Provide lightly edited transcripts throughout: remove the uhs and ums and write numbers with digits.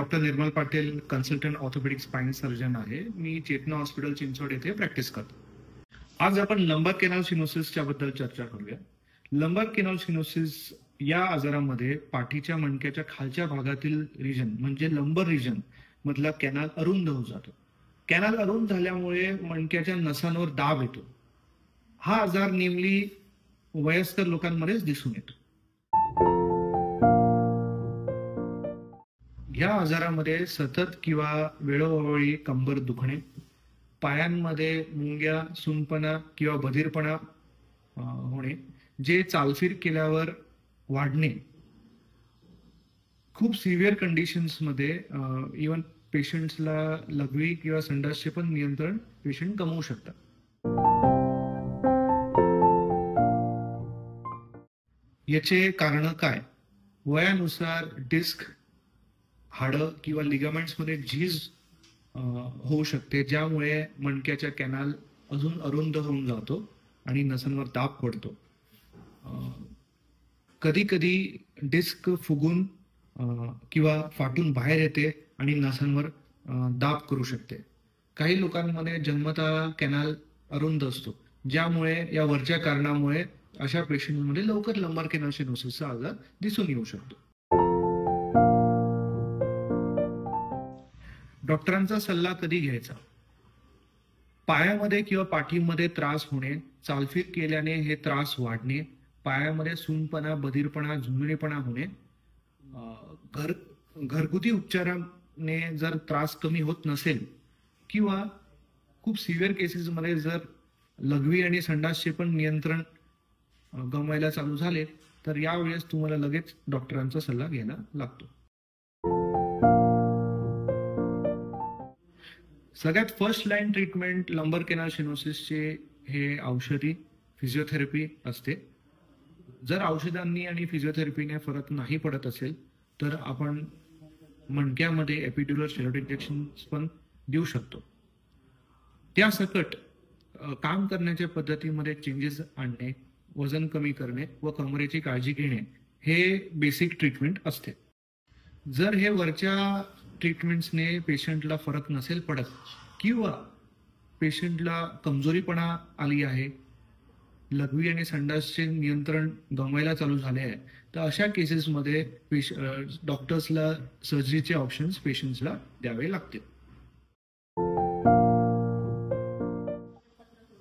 Doctor Nirmal Patil, consultant orthopaedic spine surgeon आहे. मी चेतना hospital Chinchwad येथे प्रॅक्टिस करतो. आज आपण लंबर केनाल सिनोसिसच्या बद्दल चर्चा करूया. लंबर केनाल सिनोसिस या आजारामध्ये पाठीच्या मणक्याच्या खालच्या भागातील रिजन म्हणजे लंबर रिजन मधला कॅनाल अरुंद होत जातो. कॅनाल अरुंद झाल्यामुळे मणक्याच्या नसांवर दाब येतो. हा आजार नेमली वयस्कर लोकांमध्येच दिसून येतो. या आजारामध्ये सतत किंवा वेळोवेळी कंबर दुखणे, पायांमध्ये मुंग्या, सुनपणा किंवा बधीरपणा होणे, जे चालफीर केल्यावर वाढणे, खूप सिव्हिअर कंडिशन्समध्ये इवन पेशंट्सला लघवी किंवा संडासचे पण नियंत्रण पेशंट गमावू शकतात. याचे कारण काय? वयानुसार डिस्क, हाडं किंवा लिगामेंट्समध्ये झीज होऊ शकते, ज्यामुळे मणक्याच्या कॅनाल अजून अरुंद होऊन जातो आणि नसांवर दाब पडतो. कधी कधी डिस्क फुगून किंवा फाटून बाहेर येते आणि नसांवर दाब करू शकते. काही लोकांमध्ये जन्मतः कॅनाल अरुंद असतो, ज्यामुळे या वरच्या कारणामुळे अशा पेशंटमध्ये लवकर लंबर केनाल सिनोसिसचा आजार दिसून येऊ शकतो. डॉक्टरांचा सल्ला कधी घ्यायचा? पायामध्ये किंवा पाठीमध्ये त्रास होणे, चालफीर केल्याने हे त्रास वाढणे, पायामध्ये सुनपणा, बधीरपणा, झुंजणेपणा होणे, घरगुती उपचाराने जर त्रास कमी होत नसेल किंवा खूप सिव्हिअर केसेसमध्ये जर लघवी आणि संडासचे पण नियंत्रण गमवायला चालू झाले, तर यावेळेस तुम्हाला लगेच डॉक्टरांचा सल्ला घ्यायला लागतो. सगळ्यात फर्स्ट लाईन ट्रीटमेंट लंबर केनाल सिनोसिसचे हे औषधी फिजिओथेरपी असते. जर औषधांनी आणि फिजिओथेरपीने फरक नाही पडत असेल तर आपण मणक्यामध्ये एपिड्युरल स्टेरॉइड इंजेक्शन पण देऊ शकतो. त्या सकट काम करण्याच्या पद्धतीमध्ये चेंजेस आणणे, वजन कमी करणे व कमरेची काळजी घेणे हे बेसिक ट्रीटमेंट असते. जर हे वरच्या ट्रीटमेंट्सने पेशंटला फरक नसेल पडत किंवा पेशंटला कमजोरीपणा आली आहे, लघवी आणि संडासचे नियंत्रण गमवायला चालू झाले आहे, तर अशा केसेसमध्ये डॉक्टर्सला सर्जरीचे ऑप्शन्स पेशंट्सला द्यावे लागतील.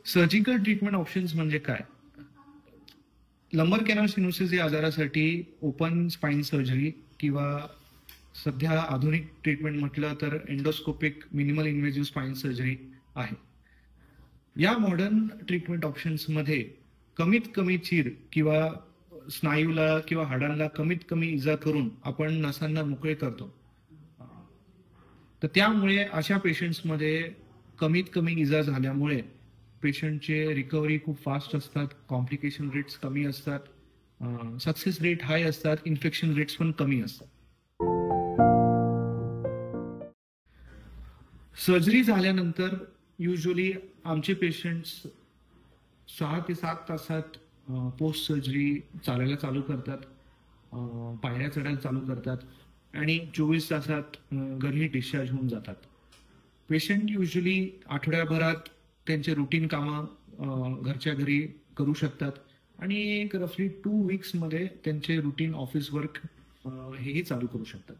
सर्जिकल ट्रीटमेंट ऑप्शन्स म्हणजे काय? लंबर केनाल सिनोसिस या आजारासाठी ओपन स्पाइन सर्जरी किंवा सध्या आधुनिक ट्रीटमेंट म्हटलं तर endoscopic minimal invasive spine surgery आहे. या मॉडर्न ट्रीटमेंट ऑप्शन्समध्ये कमीत कमी चीर किंवा स्नायूला किंवा हाडांना कमीत कमी इजा करून आपण नसांना मोकळे करतो. तर त्यामुळे अशा पेशंट्समध्ये कमीत कमी इजा झाल्यामुळे पेशंटचे रिकव्हरी खूप फास्ट असतात, कॉम्प्लिकेशन रेट्स कमी असतात, सक्सेस रेट हाय असतात, इन्फेक्शन रेट्स पण कमी असतात. सर्जरी झाल्यानंतर युजली आमचे पेशंट्स 6 ते 7 तासात पोस्ट सर्जरी चालायला चालू करतात, पायऱ्या चढायला चालू करतात आणि 24 तासात घरी डिस्चार्ज होऊन जातात. पेशंट युजली आठवड्याभरात त्यांचे रुटीन कामं घरच्या घरी करू शकतात आणि एक रफली 2 वीक्समध्ये त्यांचे रुटीन ऑफिस वर्क हेही चालू करू शकतात.